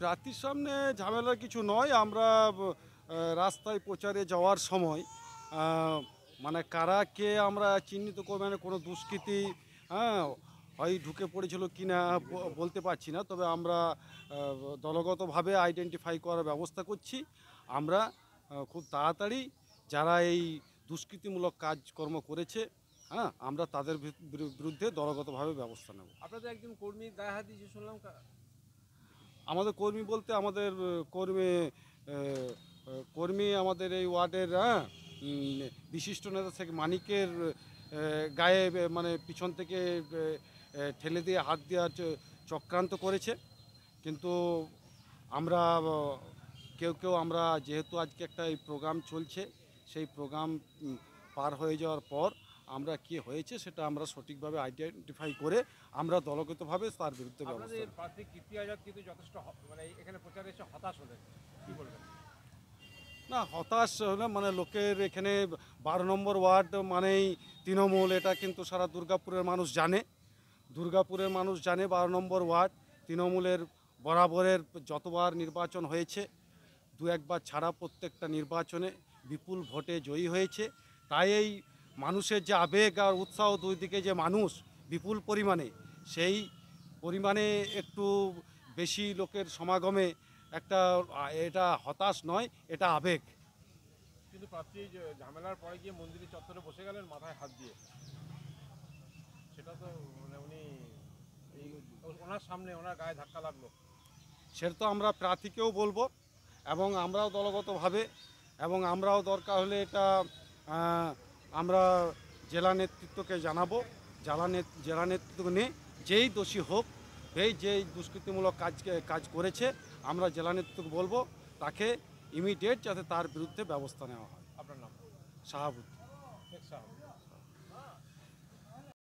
প্রার্থীর সামনে ঝামেলার কিছু নয়। আমরা রাস্তায় প্রচারে যাওয়ার সময় মানে কারা কে আমরা চিহ্নিত করে, মানে কোনো দুষ্কৃতী হয় ঢুকে পড়েছিল কি না বলতে পারছি না, তবে আমরা দলগতভাবে আইডেন্টিফাই করার ব্যবস্থা করছি। আমরা খুব তাড়াতাড়ি যারা এই দুষ্কৃতিমূলক কাজকর্ম করেছে আমরা তাদের বিরুদ্ধে দলগতভাবে ব্যবস্থা নেব। আপনাদের একজন কর্মী গায়ে হাত দিয়েছে শুনলাম। আমাদের কর্মী বলতে আমাদের কর্মী আমাদের এই ওয়ার্ডের বিশিষ্ট নেতা শেখ মানিকের গায়ে মানে পিছন থেকে ঠেলে দিয়ে হাত দেওয়ার চক্রান্ত করেছে। কিন্তু আমরা কেউ আমরা যেহেতু আজকে একটা এই প্রোগ্রাম চলছে, সেই প্রোগ্রাম পার হয়ে যাওয়ার পর আমরা কি হয়েছে সেটা আমরা সঠিকভাবে আইডেন্টিফাই করে আমরা দলগতভাবে তার বিরুদ্ধে ব্যবস্থা। প্রার্থী কীর্তি আজাদ কিন্তু যথেষ্ট মানে এখানে প্রচারে এসে হতাশ হলেন, কী বলবেন? না, হতাশ হলে মানে লোকের এখানে 12 নম্বর ওয়ার্ড মানেই তৃণমূল, এটা কিন্তু সারা দুর্গাপুরের মানুষ জানে। 12 নম্বর ওয়ার্ড তৃণমূলের বরাবরের যতবার নির্বাচন হয়েছে, দু একবার ছাড়া প্রত্যেকটা নির্বাচনে বিপুল ভোটে জয়ী হয়েছে। তাই এই মানুষের যে আবেগ আর উৎসাহ, দুই দিকে যে মানুষ বিপুল পরিমাণে, সেই পরিমাণে একটু বেশি লোকের সমাগমে এটা হতাশ নয়, এটা আবেগ। কিন্তু প্রার্থী ঝামেলার পরে গিয়ে মন্দিরের চত্বরে বসে গেলেন মাথায় হাত দিয়ে, সেটা তো মানে উনি ওনার সামনে ওনার গায়ে ধাক্কা লাগলো। সেটা তো আমরা প্রার্থীকেও বলবো এবং আমরাও দলগতভাবে, এবং আমরাও দরকার হলে এটা আমরা জেলা নেতৃত্বকে জানাবো। জেলা নেতৃত্ব নিয়ে যেই দোষী হোক, যেই দুষ্কৃতিমূলক কাজ করেছে, আমরা জেলা নেতৃত্বকে বলবো তাকে ইমিডিয়েট যাতে তার বিরুদ্ধে ব্যবস্থা নেওয়া হয়। আপনার নাম? শাহাবুদ্দিন।